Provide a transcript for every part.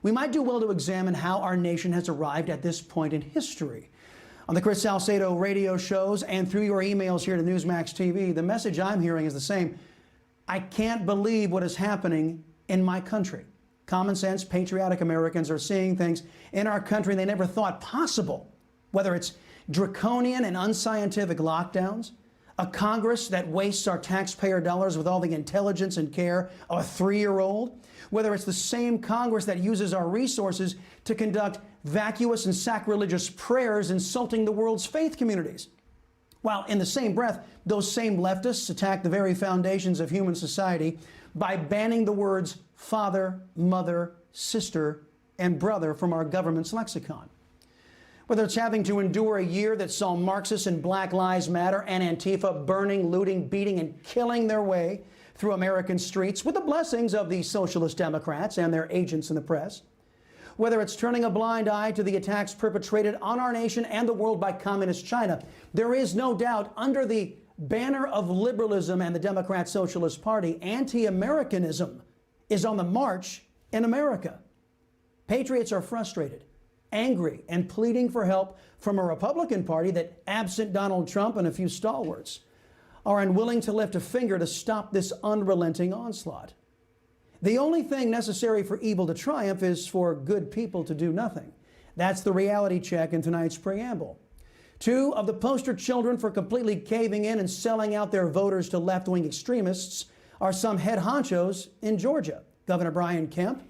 we might do well to examine how our nation has arrived at this point in history. On the Chris Salcedo radio shows and through your emails here to Newsmax TV, the message I'm hearing is the same. I can't believe what is happening in my country. Common sense, patriotic Americans are seeing things in our country they never thought possible, whether it's draconian and unscientific lockdowns, a Congress that wastes our taxpayer dollars with all the intelligence and care of a 3-year-old, whether it's the same Congress that uses our resources to conduct vacuous and sacrilegious prayers insulting the world's faith communities. While in the same breath, those same leftists attack the very foundations of human society by banning the words father, mother, sister, and brother from our government's lexicon. Whether it's having to endure a year that saw Marxists and Black Lives Matter and Antifa burning, looting, beating, and killing their way through American streets with the blessings of the Socialist Democrats and their agents in the press. Whether it's turning a blind eye to the attacks perpetrated on our nation and the world by Communist China, there is no doubt under the banner of liberalism and the Democrat Socialist Party, anti-Americanism is on the march in America. Patriots are frustrated, angry, and pleading for help from a Republican Party that, absent Donald Trump and a few stalwarts, are unwilling to lift a finger to stop this unrelenting onslaught. The only thing necessary for evil to triumph is for good people to do nothing. That's the reality check in tonight's preamble. Two of the poster children for completely caving in and selling out their voters to left-wing extremists are some head honchos in Georgia, Governor Brian Kemp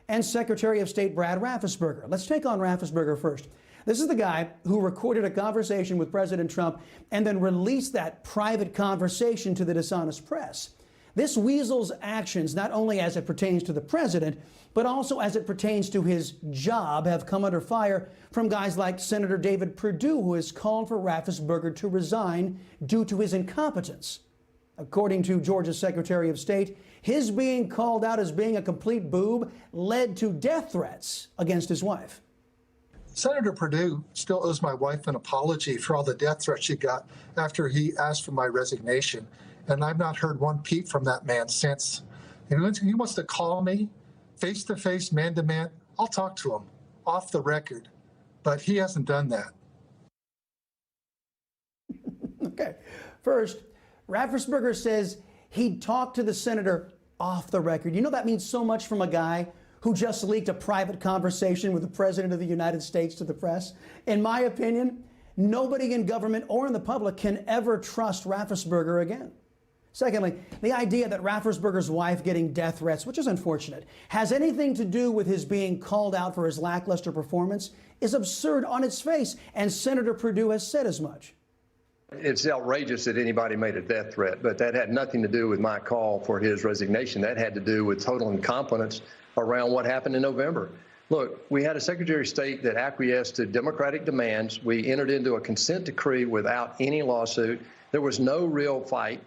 and Secretary of State Brad Raffensperger. Let's take on Raffensperger first. This is the guy who recorded a conversation with President Trump and then released that private conversation to the dishonest press. This weasel's actions, not only as it pertains to the president, but also as it pertains to his job, have come under fire from guys like Senator David Perdue, who has called for Raffensperger to resign due to his incompetence. According to Georgia's Secretary of State, his being called out as being a complete boob led to death threats against his wife. Senator Perdue still owes my wife an apology for all the death threats she got after he asked for my resignation. And I've not heard one peep from that man since. And he wants to call me face-to-face, man-to-man. I'll talk to him off the record, but he hasn't done that. Okay. First, Raffensperger says he'd talk to the senator off the record. You know that means so much from a guy who just leaked a private conversation with the President of the United States to the press. In my opinion, nobody in government or in the public can ever trust Raffensperger again. Secondly, the idea that Raffensperger's wife getting death threats, which is unfortunate, has anything to do with his being called out for his lackluster performance is absurd on its face, and Senator Perdue has said as much. It's outrageous that anybody made a death threat, but that had nothing to do with my call for his resignation. That had to do with total incompetence around what happened in November. Look, we had a Secretary of State that acquiesced to Democratic demands. We entered into a consent decree without any lawsuit. There was no real fight.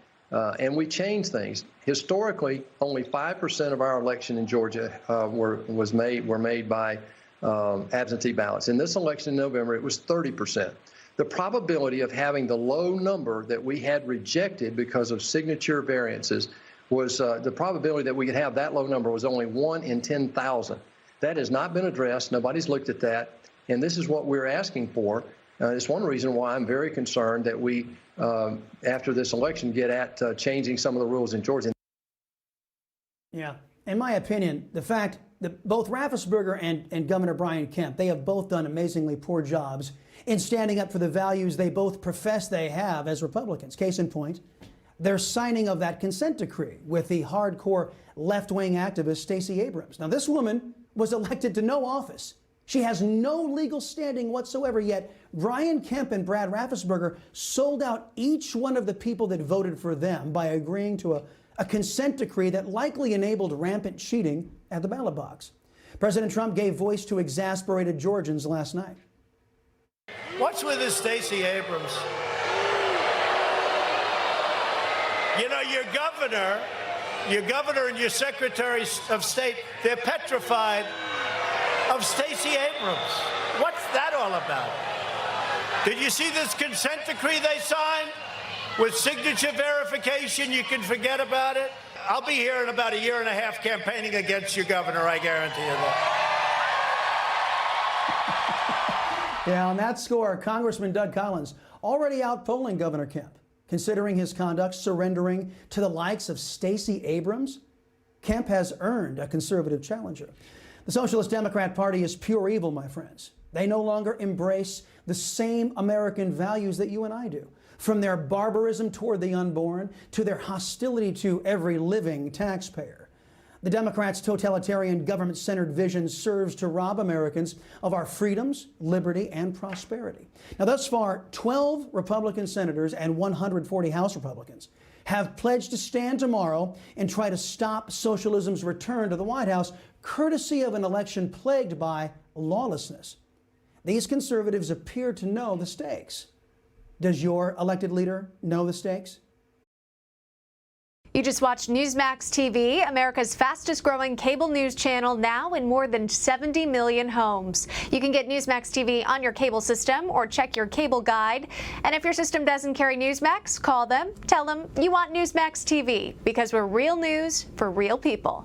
And we changed things. Historically, only 5% of our election in Georgia were made by absentee ballots. In this election in November, it was 30%. The probability of having the low number that we had rejected because of signature variances was the probability that we could have that low number was only 1 in 10,000. That has not been addressed. Nobody's looked at that. And this is what we're asking for. It's one reason why I'm very concerned that we, after this election, get at changing some of the rules in Georgia. Yeah, in my opinion, the fact that both Raffensperger and Governor Brian Kemp, they have both done amazingly poor jobs in standing up for the values they both profess they have as Republicans. Case in point, their signing of that consent decree with the hardcore left-wing activist Stacey Abrams. Now, this woman was elected to no office. She has no legal standing whatsoever, yet Brian Kemp and Brad Raffensperger sold out each one of the people that voted for them by agreeing to a consent decree that likely enabled rampant cheating at the ballot box. President Trump gave voice to exasperated Georgians last night. What's with this Stacey Abrams? You know, your governor and your Secretary of State, they're petrified of Stacey Abrams. What's that all about? Did you see this consent decree they signed? With signature verification, you can forget about it. I'll be here in about a year and a half campaigning against your governor, I guarantee you that. Yeah, on that score, Congressman Doug Collins already outpolling Governor Kemp, considering his conduct surrendering to the likes of Stacey Abrams. Kemp has earned a conservative challenger. The Socialist Democrat Party is pure evil, my friends. They no longer embrace the same American values that you and I do. From their barbarism toward the unborn to their hostility to every living taxpayer. The Democrats' totalitarian government-centered vision serves to rob Americans of our freedoms, liberty, and prosperity. Now, thus far, 12 Republican senators and 140 House Republicans have pledged to stand tomorrow and try to stop socialism's return to the White House, courtesy of an election plagued by lawlessness. These conservatives appear to know the stakes. Does your elected leader know the stakes? You just watched Newsmax TV, America's fastest growing cable news channel, now in more than 70 million homes. You can get Newsmax TV on your cable system or check your cable guide. And if your system doesn't carry Newsmax, call them, tell them you want Newsmax TV, because we're real news for real people.